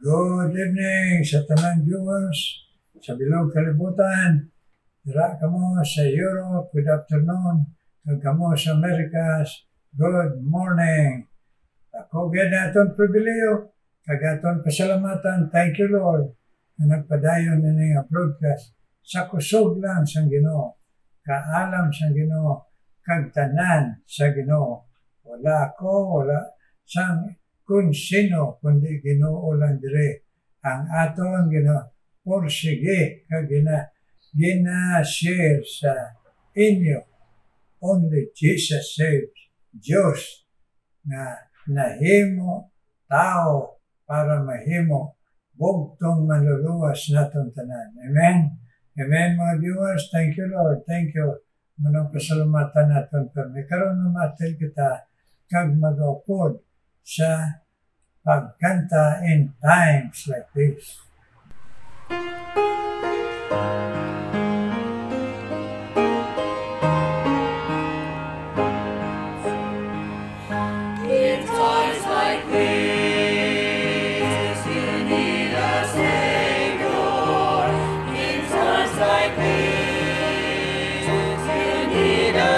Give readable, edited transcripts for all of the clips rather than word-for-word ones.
Good evening sa tanan viewers sa bilog kalibutan. Dira kamo sa Europe, good afternoon. Kag kamo sa Americas, good morning. Ako gid aton pribileyo, kag aton pasalamatan. Thank you Lord na nagpadayon ni nga broadcast sa kusog lang sang Ginoo, kaalam sang Ginoo, kag tanan sa Ginoo. Wala ako, wala sang kun sino kundi Ginoo lang dire ang aton porsige kag gina-share sa inyo. Only Jesus saves. Diyos na nahimo tao para mahimo bugtong manluluwas naton tanan. Amen. Amen mga viewers. Thank you Lord. Thank you. Munang pasalamatan naton kami. Karon namatay kita kag mag-upod sa pagkanta in times like this. In times like this, you need a Savior. In times like this, you need a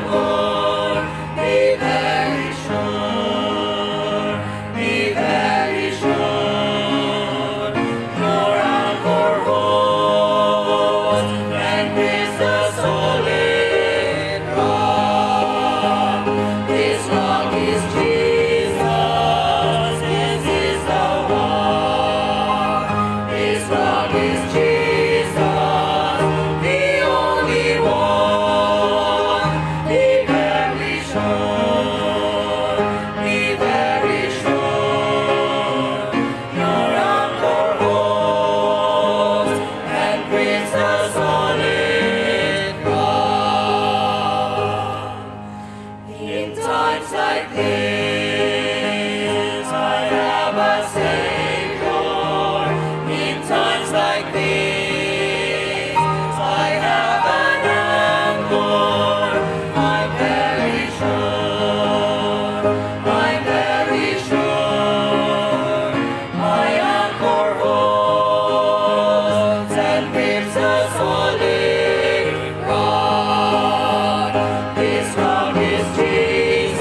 Lord. Be very sure, be very sure. Your anchor holds and is a solid rock. This rock is Jesus. This is the one. This rock is Jesus, the only one. Be very sure. Be very sure. Your anchor holds and brings a solid rock. In times like this, I have a Savior. In times like this, I have an anchor. I'm very sure. I'm very sure. My anchor holds and grips a solid rock. This rock is Jesus.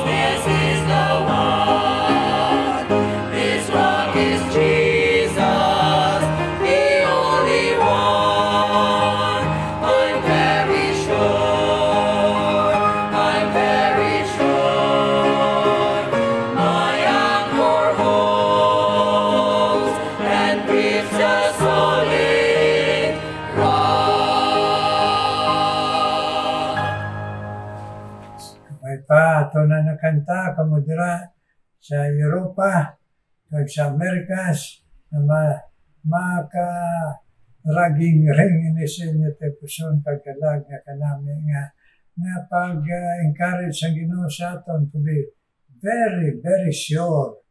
This is the one. This rock is Jesus, the only one. I'm very sure. I'm very sure. My anchor holds and grips a solid rock. May pa ato na nakanta kamo dira sa Europa kag sa Americas na raging ring ini sa inyo te puson pagkalag nga kanami nga pag-encourage ang Ginoo sa aton to be very, very sure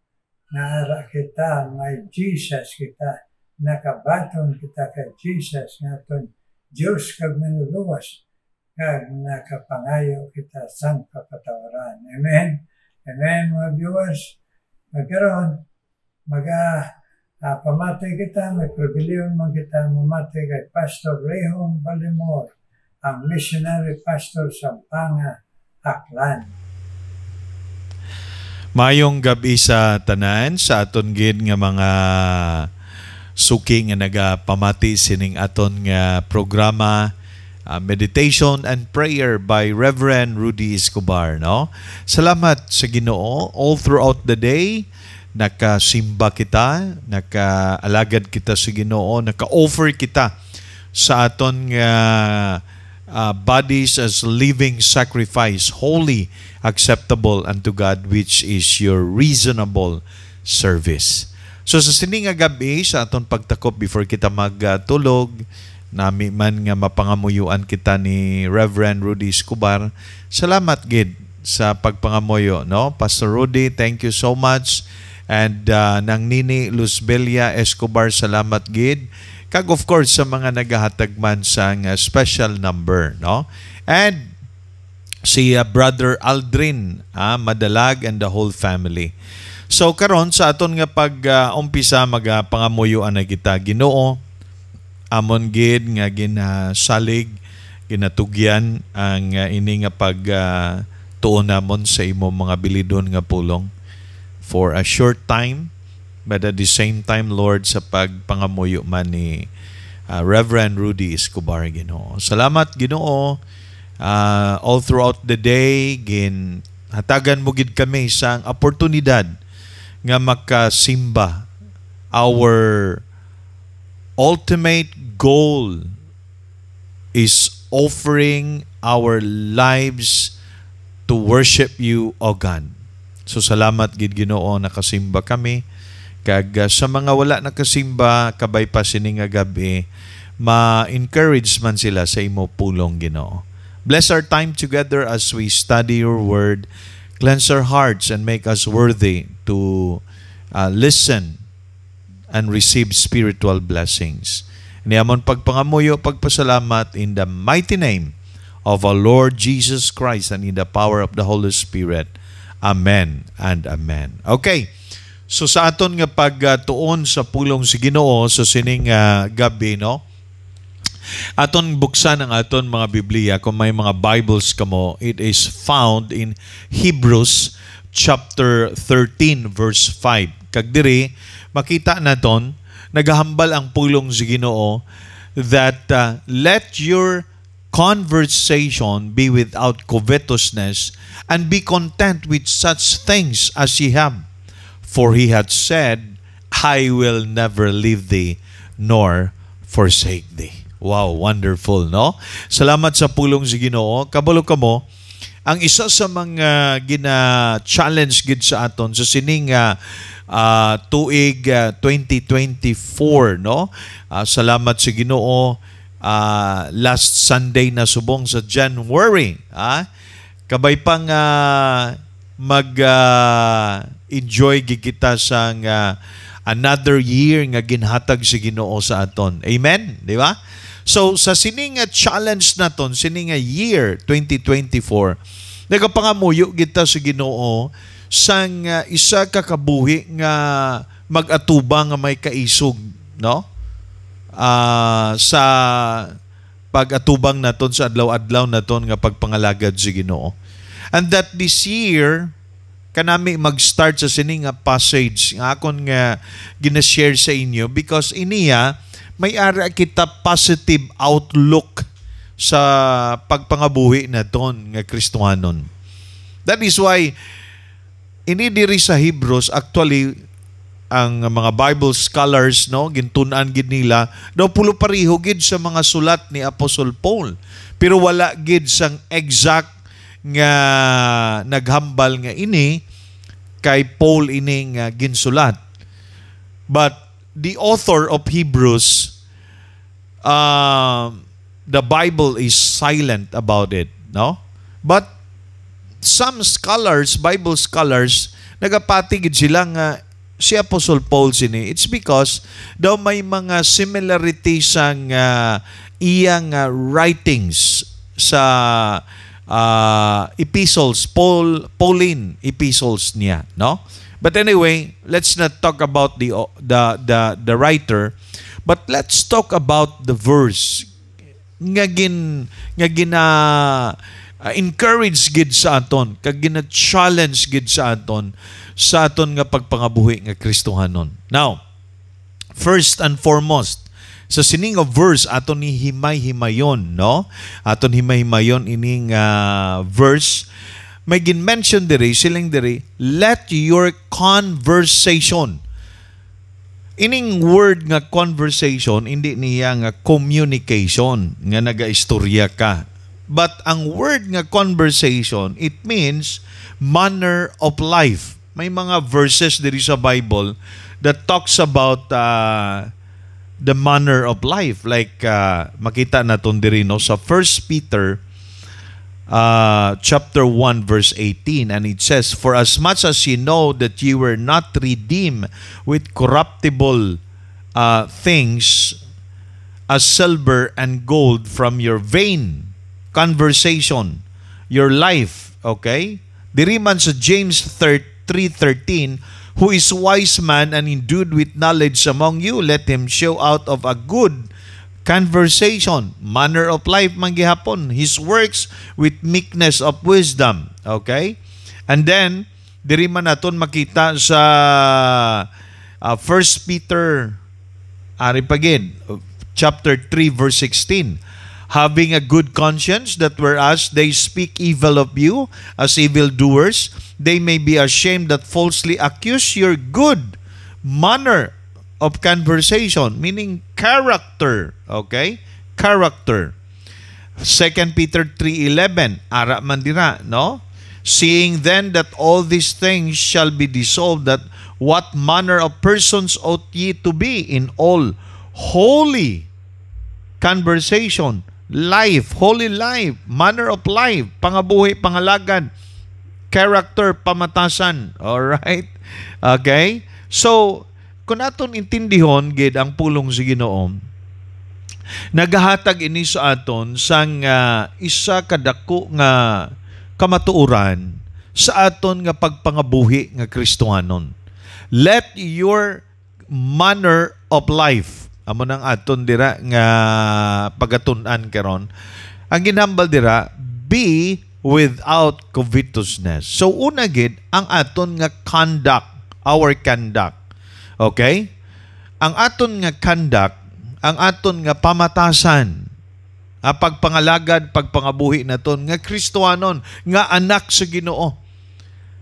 na ara kita, may Jesus kita, nakabaton kita kay Jesus nga aton Diyos kag manluluwas kag nakapangayo kita sang kapatawaran. Amen. Amen mga viewers. Magkaroon, pamatay kita, may pribiliyon man kita mamatay kay Pastor Rehon Balimor, ang missionary pastor sa Panga, Aklan. Mayong gabi sa tanan sa aton gid nga mga suki nga nagapamati sining aton nga programa Meditation and Prayer by Reverend Rudy Escobar, no? Salamat sa Ginoo all throughout the day. Nakasimba kita, nakaalagad kita sa Ginoo, naka-offer kita sa aton nga bodies as living sacrifice, holy, acceptable unto God, which is your reasonable service. So sa sining nga gabi, sa aton pagtakop before kita magtulog, nami man nga mapangamuyuan kita ni Reverend Rudy Escobar. Salamat gid sa pagpangamuyo, no? Pastor Rudy, thank you so much. And nang Nini Luzbelia Escobar, salamat gid. Kag of course sa mga nagahatag man sang special number, no? And si Brother Aldrin Madalag and the whole family. So karon sa aton nga pag umpisa pangamuyoan na kita Ginoo, amon gid nga ginasalig, ginatugyan ang ini nga pag tuon namon sa imo mga bilidon nga pulong for a short time, but at the same time, Lord, sa pagpangamuyo man ni Reverend Rudy Escobar, Ginoo. Salamat, Ginoo. All throughout the day, hatagan mo gid kami sa oportunidad nga makasimba. Our ultimate goal is offering our lives to worship you, O God. So salamat gid Ginoo nakasimba kami. Kag sa mga wala nakasimba kabay pa sini nga gabi, ma-encourage man sila sa imo pulong, Ginoo. Bless our time together as we study your word. Cleanse our hearts and make us worthy to listen and receive spiritual blessings. Niamon pagpangamuyo, pagpasalamat in the mighty name of our Lord Jesus Christ and in the power of the Holy Spirit. Amen and amen. Okay. So sa aton nga pagtuon sa pulong si Ginoo sa sining gabi, no? Aton buksan ang aton mga Biblia. Kung may mga Bibles kamo, it is found in Hebrews chapter 13 verse 5. Kag diri makita naton nagahambal ang pulong si Ginoo that let your conversation be without covetousness and be content with such things as ye have. For he had said, I will never leave thee nor forsake thee. Wow, wonderful, no? Salamat sa pulong si Ginoo. Kabalo kamo, ang isa sa mga gina-challenge gid sa aton sa sining tuig 2024, no? Salamat sa Ginoo. Last Sunday na subong sa January, kabay pang mag-enjoy kita sa another year nga ginhatag si Ginoo sa aton. Amen? Di ba? So, sa sining challenge naton, sining year 2024, nagapangamuyo kita sa Ginoo sang isa ka kabuhi nga mag-atubang nga may kaisog, no? Sa pag-atubang naton sa adlaw-adlaw naton nga pagpangalagad si Ginoo. And that this year kanami mag-start sa sining passage nga akon nga gina-share sa inyo because iniya may ara kita positive outlook sa pagpangabuhi naton nga Kristohanon. That is why ini diri sa Hebrews actually ang mga Bible scholars, no, gintun-an gid nila daw pulo pareho gid sa mga sulat ni Apostle Paul, pero wala gid sang exact nga naghambal nga ini kay Paul ini nga ginsulat. But the author of Hebrews, the Bible is silent about it, no? But some scholars, Bible scholars, nagapatigid sila nga si Apostle Paul sini. It's because daw may mga similarities sang iyang writings sa epistles, Pauline epistles niya, no? But anyway, let's not talk about the writer, but let's talk about the verse nga encourage gid sa aton, kag gina-challenge gid sa aton nga pagpangabuhi nga Kristohanon. Now, first and foremost, sa sining verse aton ni himay-himayon, no? Aton himay-himayon ining verse, may gin-mention diri, siling diri, let your conversation. Ining word nga conversation, hindi niya nga communication, nga naga-istorya ka. But ang word nga conversation, it means manner of life. May mga verses diri sa Bible that talks about the manner of life. Like makita naton diri no sa 1 Peter chapter 1 verse 18, and it says, for as much as ye know that ye were not redeemed with corruptible things as silver and gold from your vain conversation, your life, okay? Diri man sa James 3:13, who is wise man and endued with knowledge among you, let him show out of a good conversation, manner of life man gihapon, his works with meekness of wisdom. Okay? And then, diri man naton makita sa 1 Peter, chapter 3, verse 16. Having a good conscience, that whereas they speak evil of you as evildoers, they may be ashamed that falsely accuse your good manner of conversation, meaning character. Okay? Character. 2 Peter 3:11, ara man dira, no? Seeing then that all these things shall be dissolved, that what manner of persons ought ye to be in all holy conversation, life, holy life, manner of life, pangabuhi, pangalagad, character, pamatasan. Alright? Okay? So, kung aton intindihon gid ang pulong sa Ginoo, nagahatag ini sa aton sang isa kadako nga kamatuoran sa aton nga pagpangabuhi nga Kristohanon. Let your manner of life, amo nang aton dira nga pagatun-an karon, ang ginhambal dira, be without covetousness. So una gid ang aton nga conduct, our conduct. Okay? Ang aton nga conduct, ang aton nga pamatasan, pagpangalagad, pagpangabuhi naton nga Kristohanon, nga anak sa Ginoo.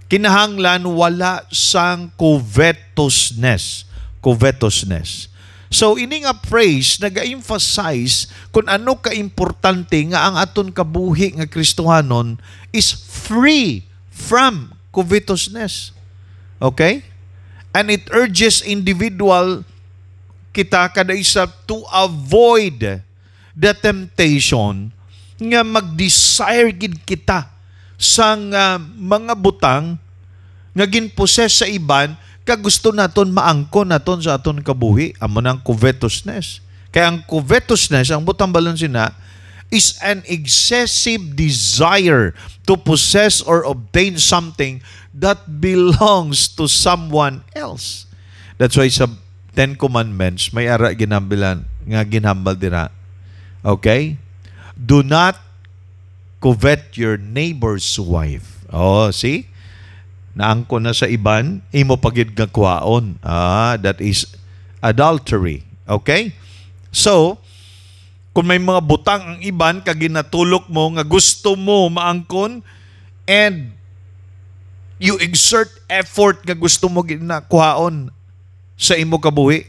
Kinahanglan wala sang covetousness. Covetousness. So ini nga praise naga-emphasize kung ano ka-importante nga ang aton kabuhi nga Kristohanon is free from covetousness. Okay? And it urges individual kita kada isa to avoid the temptation nga mag-desire gid kita sang mga butang nga ginposes sa iban ka gusto naton maangkon naton sa aton kabuhi, amo nang covetousness. Kaya ang covetousness, ang butang balon sina, is an excessive desire to possess or obtain something that belongs to someone else. That's why sa Ten Commandments, may ara ginambilan, nga ginhambal dira. Okay? Do not covet your neighbor's wife. Oh, see? Naangko na sa iban, imo pagid nga kuhaon. That is adultery. Okay? So, kung may mga butang ang iban, kaginatulok mo, nga gusto mo maangkon, and you exert effort nga gusto mo ginakuhaon sa imo kabuhi,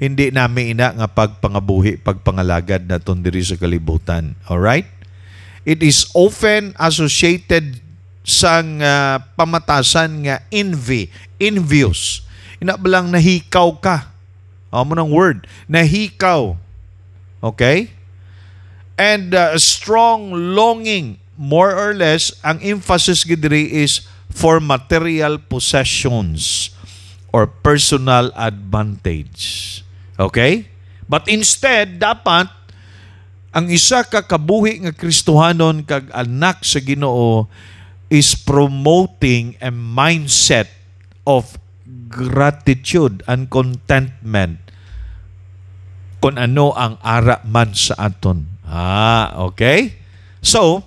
hindi namin ina nga pagpangabuhi, pagpangalagad na diri sa kalibutan. Alright? It is often associated sang pamatasan nga envy, envious. Inabalang nahikaw ka. Amo nang word, nahikaw. Okay? And a strong longing, more or less, ang emphasis gidri is for material possessions or personal advantage. Okay? But instead, dapat ang isa ka kabuhi nga Kristohanon kag anak sa Ginoo is promoting a mindset of gratitude and contentment kung ano ang ara man sa aton. Okay? So,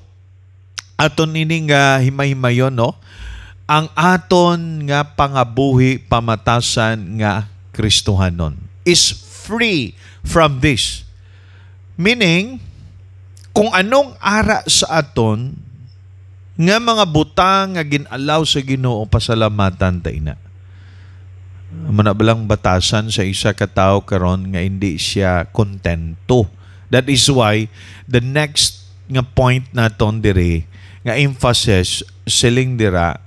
aton ining himay-himayon, no? Ang aton nga pangabuhi, pamatasan nga Kristohanon is free from this. Meaning, kung anong ara sa aton nga mga butang nga ginalaw sa Ginoo, pasalamatan ta ina. Manabalang batasan sa isa ka tawo karon nga hindi siya kontento. That is why the next nga point naton dire nga emphasis siling dira,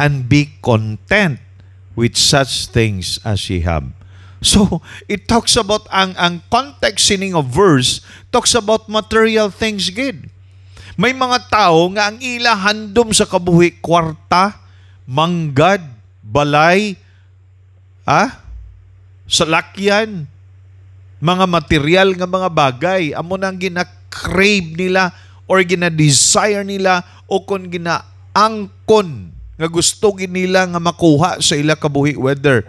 and be content with such things as ye have. So it talks about ang context sining of verse talks about material things gid. May mga tao nga ang ila handom sa kabuhi, kwarta, manggad, balay, salakyan, mga material nga mga bagay, amo nang gina-crave nila or gina-desire nila o kung gina-angkon nga gusto gid nila nga makuha sa ila kabuhi, whether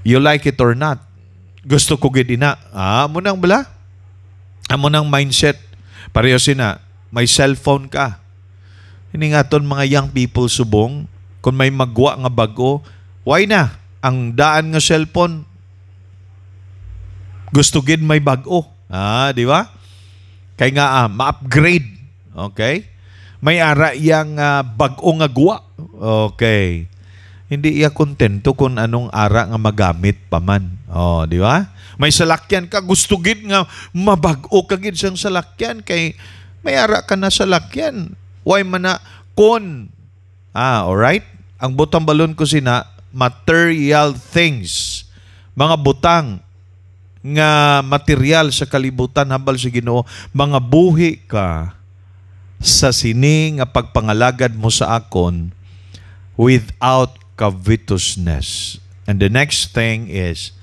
you like it or not. Gusto ko gid ina. Amo nang bala. Amo nang mindset. Pareho sina, may cellphone ka. Ini nga ton mga young people subong, kung may magwa nga bago, why na? Ang daan nga cellphone, gusto gid may bago. Di ba? Kay nga ma-upgrade. Okay? May ara yang bago nga guwa. Okay. Hindi iya kontento kung anong ara nga magamit pa man. Di ba? May salakyan ka, gusto gid nga mabago ka gid sang salakyan kay may ara ka na salakyan. Why man na kon? Alright? Ang butang balon ko sina, material things. Mga butang nga material sa kalibutan hambal sa Ginoo, mga buhi ka sa sini nga pagpangalagad mo sa akon without covetousness. And the next thing is,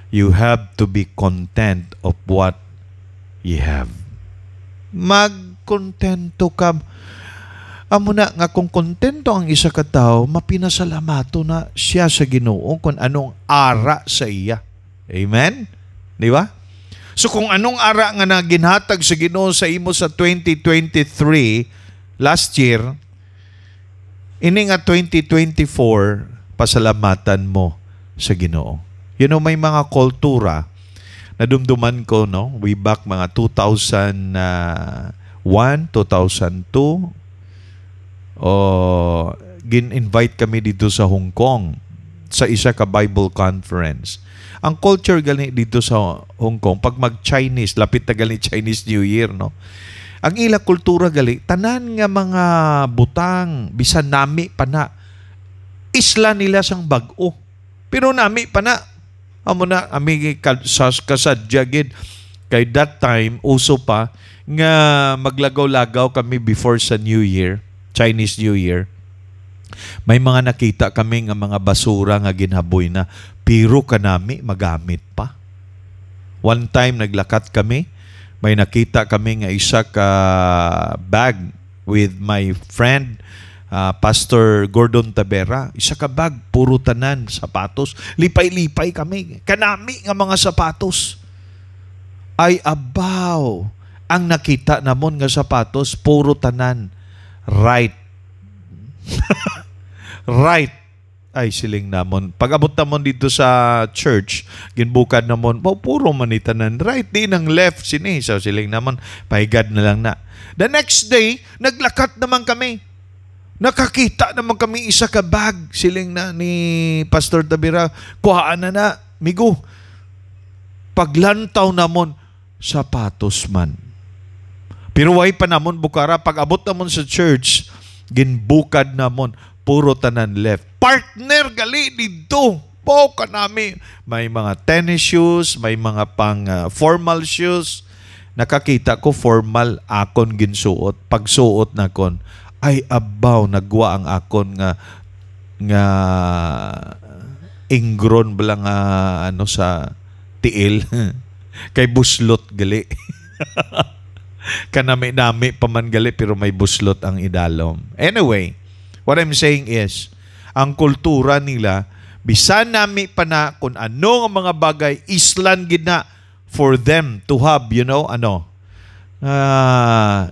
you have to be content of what you have. Magkontento ka. Amo na nga kung kontento ang isa ka tao, mapinasalamato na siya sa Ginoo kung anong ara sa iya. Amen? Di ba? So kung anong ara nga na ginhatag sa Ginoo sa imo sa 2023, last year, ini nga 2024, pasalamatan mo sa Ginoo. You know, may mga kultura na dumduman ko, no? Way back mga 2001, 2002, gin-invite kami dito sa Hong Kong sa isa ka Bible conference. Ang culture gali dito sa Hong Kong, pag mag-Chinese, lapit na gali Chinese New Year, no? Ang ila kultura gali, tanan nga mga butang, bisan nami pa na, isla nila sang bag-o. Pero nami pa na, amo na, ami kasadya gid. Kay that time, uso pa, nga maglagaw-lagaw kami before sa New Year, Chinese New Year. May mga nakita kami nga mga basura nga ginhaboy na, pero kanami magamit pa. One time naglakat kami, may nakita kami nga isa ka bag with my friend Pastor Gordon Tabera. Isa ka bag, puro tanan sapatos. Lipay-lipay kami. Kanami nga mga sapatos. Ay abaw, ang nakita namon nga sapatos, puro tanan. Right. Right. Ay, siling namon. Pag-abot namon dito sa church, ginbukad namon, puro manitanan. Right, di nang left sini. So, siling namon, pahigad na lang na. The next day, naglakat naman kami. Nakakita naman kami isa ka bag. Siling na ni Pastor Tabira, kuhaan na, migo. Paglantaw namon, sapatos man. Pero way pa namon bukara, pag-abot namon sa church, ginbukad namon, puro tanan left. Partner gali dito. Po kanami. May mga tennis shoes, may mga pang formal shoes. Nakakita ko formal akon ginsuot. Pagsuot na kon, ay abaw nagwa ang akon nga ingron bala nga ano sa tiil. Kay buslot gali. Kanami-nami pa man gali pero may buslot ang idalom. Anyway, what I'm saying is, ang kultura nila, bisan nami pa na kung ano ang mga bagay, islan gina for them to have, you know,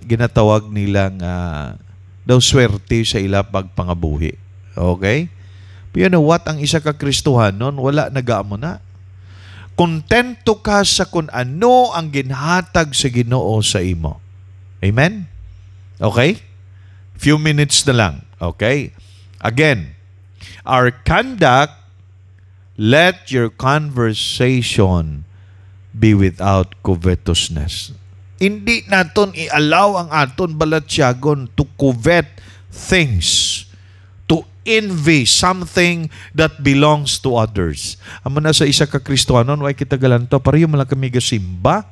ginatawag nilang daw swerte sa ila pagpangabuhi. Okay? But you know what? Ang isa ka Kristohan nun, wala nagaamo na. Kontento ka sa kung ano ang ginhatag sa Ginoo sa imo. Amen? Okay? Few minutes na lang. Okay? Again, our conduct, let your conversation be without covetousness. Hindi naton i-allow ang aton balatyagon to covet things, to envy something that belongs to others. Amo na sa isa ka Kristohanon, way kita galanto, pareho man lang kami gasimba.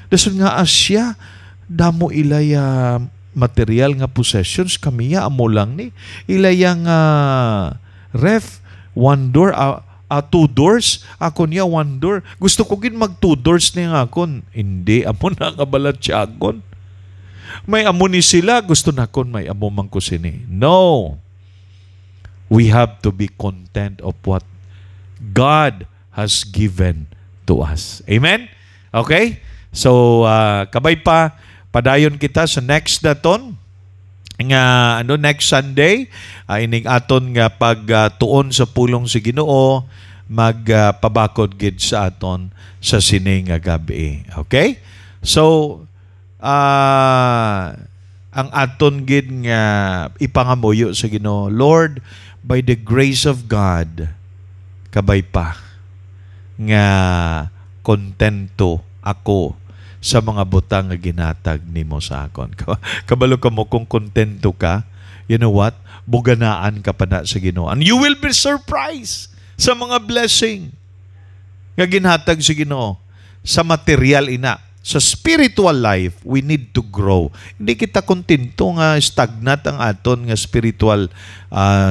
Dason nga asya, damo ilaya material nga possessions, kamiya amo lang ni. Ilaya nga ref, one door, two doors, ako niya one door. Gusto ko gin mag two doors niya akon. Hindi, amo na nga balatyagon. may amo ni sila, gusto na kon may amo man ko sini. No. We have to be content of what God has given to us. Amen? Okay? So, kabay pa, padayon kita sa next daton, nga next Sunday, ining aton nga pagtuon sa pulong sa Ginoo, magpabakod gid sa aton sa sini nga gabi. Okay? So, ang aton gid nga ipangamuyo sa Ginoo, Lord, by the grace of God, kabay pa nga kontento ako sa mga butang nga ginatag nimo sa akon. Kabalo ka mo kung kontento ka, you know what? Buganaan ka pa na sa Ginoo. And you will be surprised sa mga blessing nga ginhatag sa Ginoo. Sa material ina. Sa spiritual life, we need to grow. Hindi kita kontento nga stagnant ang aton nga spiritual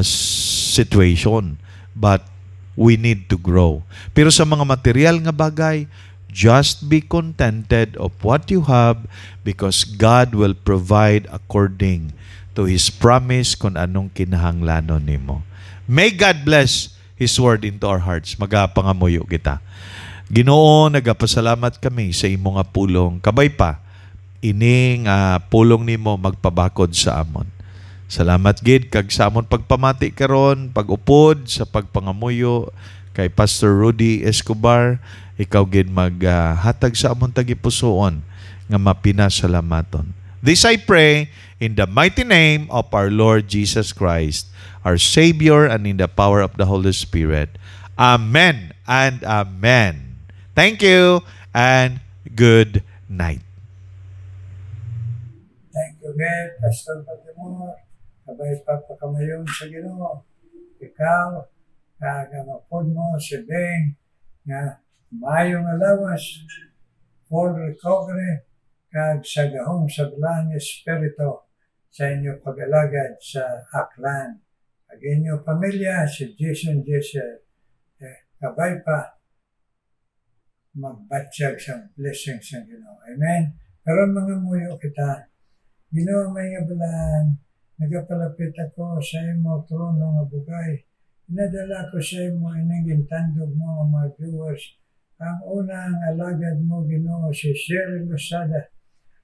situation. But we need to grow. Pero sa mga material nga bagay, just be contented of what you have because God will provide according to His promise kung anong kinahanglanon nimo. May God bless His word into our hearts. Magapangamuyo kita. Ginoo, nagapasalamat kami sa imo nga pulong. Kabay pa, ining pulong nimo magpabakod sa amon. Salamat gid kag sa amon pagpamati karon, pag-upod sa pagpangamuyo kay Pastor Rudy Escobar. Ikaw gid maghatag sa amon tagipusoon nga mapinasalamaton. This I pray in the mighty name of our Lord Jesus Christ, our Savior, and in the power of the Holy Spirit. Amen and amen. Thank you and good night. Thank you, God, Pastor Baltimore. Kabay pagpakamayon sa Ginoo. Ikaw, kagamapod mo si Beng, nga mayong alawas, full recovery, kag sa gahong sa belang espiritu sa inyo pag-alagad sa Aklan. Kag inyo pamilya, si Jason Jesse, kabay pa, magbatsyag sa blessings sa Ginoo. Amen? Pero mga muyo kita, Ginoo may nga balaan, nagapalapit ako sa imo trono nga bugay. Inadala ko sa imo ining gintandog mo mga viewers. Ang unang alagad mo, Ginoo, si Sherry Lusada.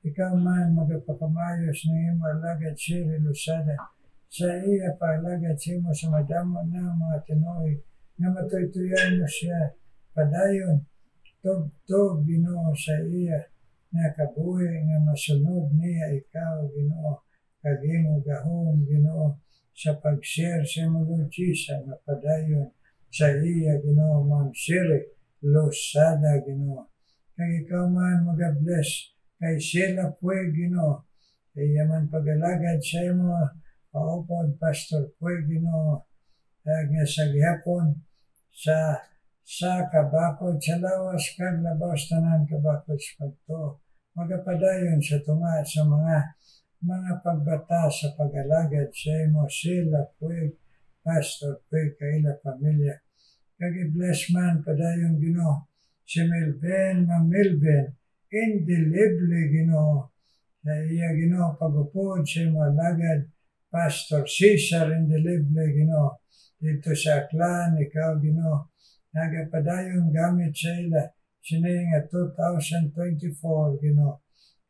Ikaw man magpakamayos ng imo alagad, Sherry Lusada. Sa iya paalagad sa imo sa madamo na mga Tinoy, na matutuyan mo siya, padayon, tug-tug, Ginoo, sa iya, na kabuhi nga masunod niya ikaw, Ginoo, kag imo gahom, Ginoo, sa pag-share sa imo, Lord Jesus, na padayon sa iya, Ginoo, Ma'am Sherry Lusada, Ginoo. Kag ikaw man mag-bless kay Sheila Puig, Ginoo. Kaya man pag-alagad sa imo, paupod, Pastor Puig, Ginoo. Kag nga sa gihapon, sa kabakod, sa lawas, kag labaw tanan kabakod sa pagto. Magapadayon sa tunga sa mga pagbata sa pag-alagad sa imo, Sheila Puig, Pastor Puig, kaila pamilya. Kag i-bless man padayon, Ginoo, si Melvin, indelibly, Ginoo, sa iya, Ginoo, pag-upod sa imo alagad, Pastor Cesar, indelibly, Ginoo, dito sa Aklan, ikaw, Ginoo, nagapadayon gamit sa ila, sining at 2024, Ginoo,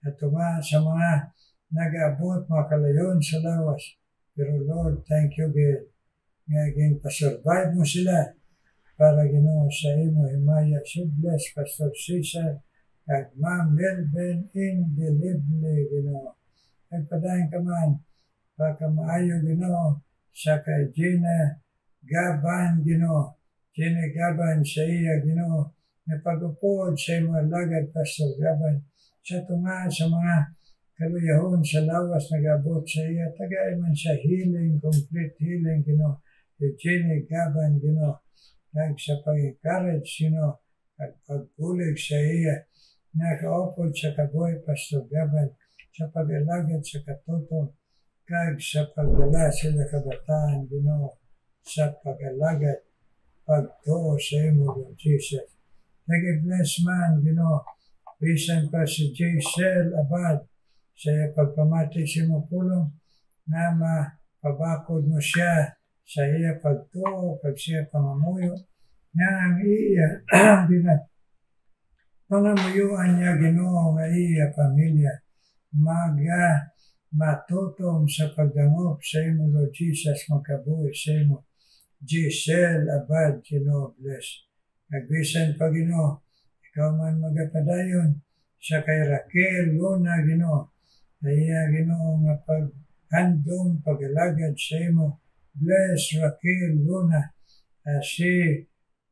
at tunga sa mga nag-abot, makalayon sa lawas. Pero Lord, thank you, God, nga pa-survive mo sila, para, Ginoo, sa imo himaya. So bless Pastor Cesar at Ma'am Melvin indelibly, Ginoo. Nagpadayon ka man, baka maayo, Ginoo, sa kay Gina Gaban, Ginoo. Gina Gaban sa iya, Ginoo, na pag-upod sa imo alagad, Pastor Gaban, sa tunga sa mga kaluyahon sa lawas nag-abot sa iya, tagay man sa healing, complete healing, Ginoo. Gina Gaban, Ginoo. Kag sa pag-encourage, Ginoo, at pagbulig sa iya, nakaupod sa kaboy, Pastor Gaban, sa pag-alagad sa katutong, kag sa pagdala sila kabataan, Ginoo, sa pag-alagad, pagtuo sa imo, Lord Jesus. Nag-bless man, Ginoo, bisan pa si Giselle Abad, sa iya pagpamati sa imo pulong na mapabakod mo siya sa iya pagtuo kag siya pangamuyo nga ang iya pangamuyuan niya Ginoo nga iya pamilya matutom sa pagdangop sa imo Lord Jesus magkabuhi sa imo Giselle Abad Ginoo bless nagbisan pa Ginoo ikaw man magapadayon sa kay Raquel Luna Ginoo na iya Ginoo nga paghandom pagalagad sa imo bless Raquel Luna as she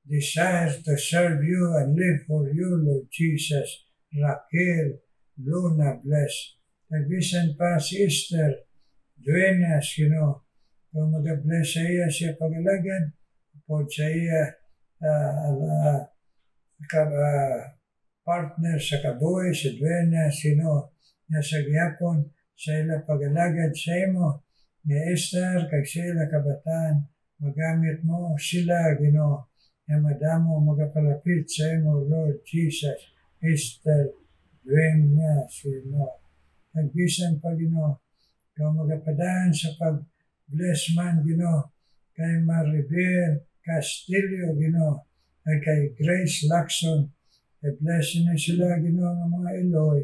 desires to serve you and live for you, Lord Jesus. Raquel Luna, bless. Nagbisan pa si Esther Duenas, kung mag-bless sa iya siya pagalagad, po sa iya partner sa kabuhi, si Duenas, nasa gihapon sa ila pagalagad sa imo, ni Esther, kag sa ila kabataan, magamit mo sila, Ginoo, na madamo magapalapit sa imo, Lord Jesus. Esther, Duenas, Ginoo. Nagbisan pa, Ginoo, kung magapadaan sa pag-bless man, Ginoo, kay Maribel Castillo, Ginoo, at kay Grace Lacson, bless na sila, Ginoo, ng mga Eloy,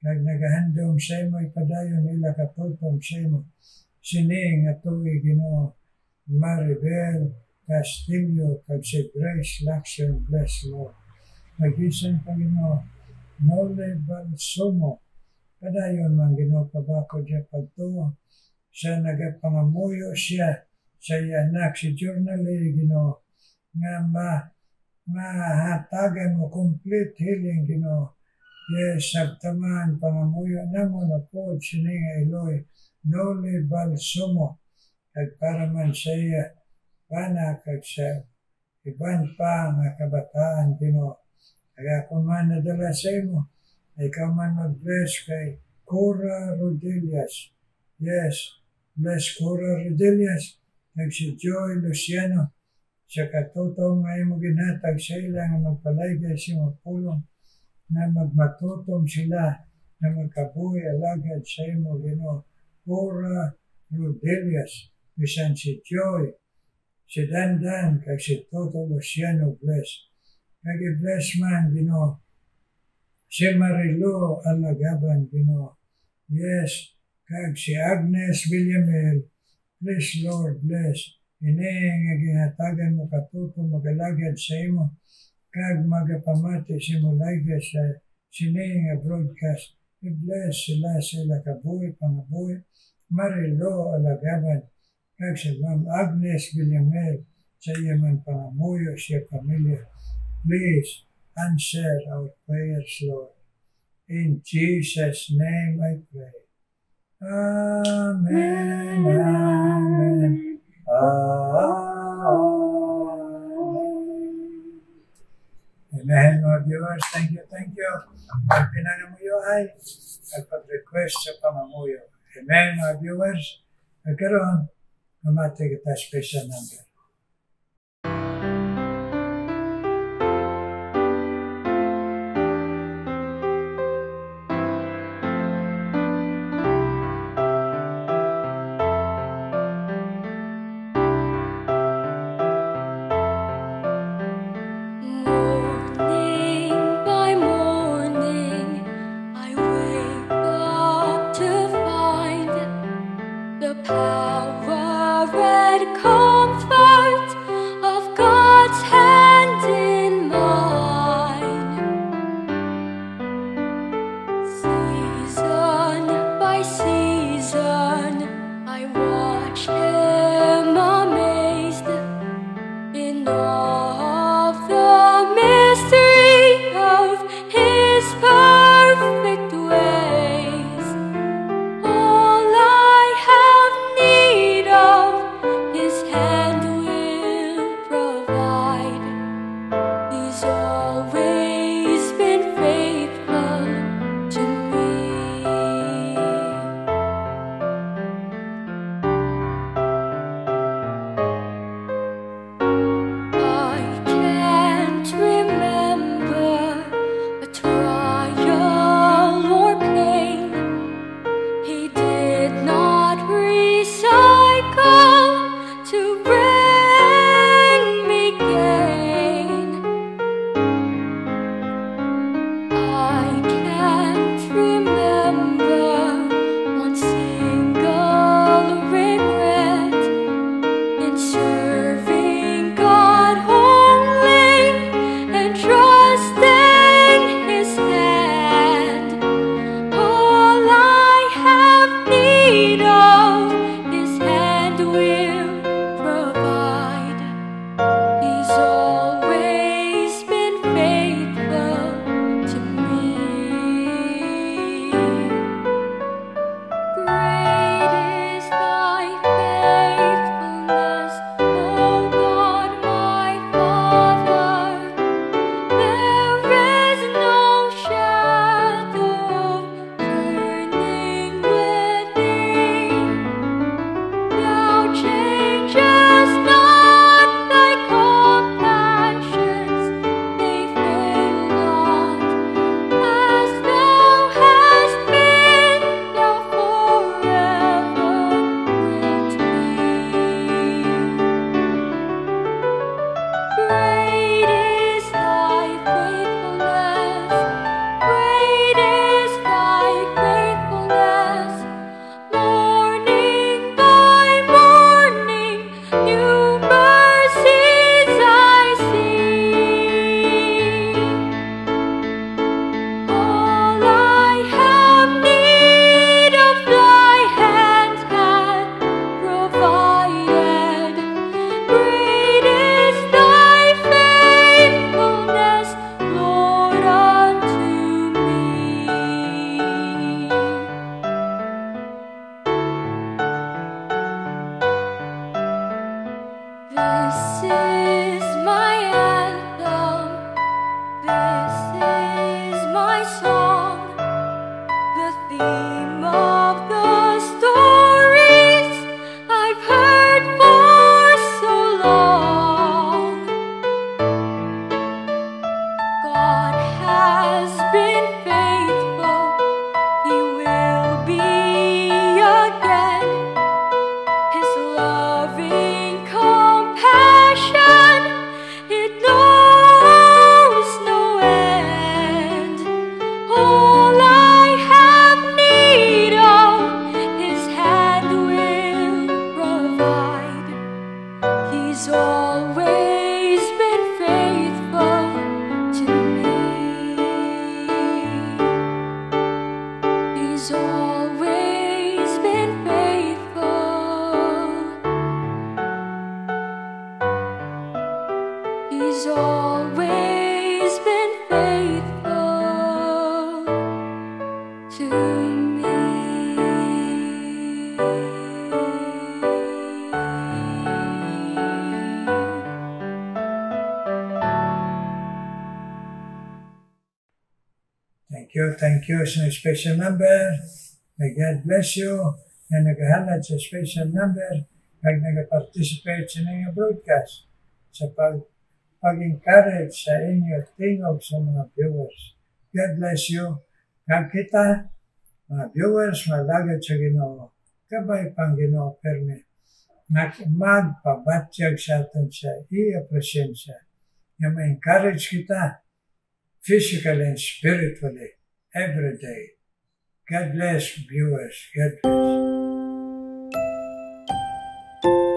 kag nagahandom sa imo, ipadayon nila katutom sa imo, sining at tuwi, Ginoo, Maribel Castillo, kag si Grace Lacson, bless, Lord. Nagbisan pa, Ginoo, Nole Balsumo, padayon man, Ginoo, pabako dyan pagtuo, sa nagapangamuyo siya, sa iya anak, si Journally, Ginoo, nga mahatagan mo complete healing, Ginoo. Yes, sabtaman, pangamuyo namo na po, sininga Eloy, Noli Balsumo, kag para man sa iya, panak kag sa iban pa nga kabataan, Ginoo. Kag ako man nadala sa imo, ikaw man mag-bless kay Cora Rodelias. Yes, bless Cora Rodelias, kag si Joy Luciano, sa katutong nga imo ginhatag sa ila nga magpalaygay sa imo pulong, na magmatutom sila na magkabuhi alagad sa imo, Ginoo. Cora Rodelias, bisan si Joy, si Dandan, kag si Toto Luciano, bless. Kag i-bless man, Ginoo, si Marilu Alagaban, Ginoo. Yes, kag si Agnes Villamel, please Lord, bless. Ini nga ginhatagan mo katuto magalagad sa imo, kag magapamati sa imo laygay sa sini nga broadcast. I-bless sila kabuhi, pangabuhi, Marilu Alagaban, kag si Ma'am Agnes Villamel, sa iya man pangamuyo siya pamilya. Please answer our prayers, Lord. In Jesus' name I pray. Amen, amen, amen. Amen, mga viewers. Thank you. Pag pinangamuyo ay pag-request sa pangamuyo. Amen, mga viewers. Nagkaroon, mamati kita special number. Thank you sa special number. May God bless you na naghahalad sa special number pag nag-participate sa inyong broadcast sa pag-encourage sa inyo tingog sa mga viewers. God bless you. Kag kita, mga viewers, malagad sa Ginoo. Kabay pang Ginoo perme. Magpabatyag sa atin sa iya presensya. Na ma-encourage kita physically and spiritually every day. God bless viewers. God bless.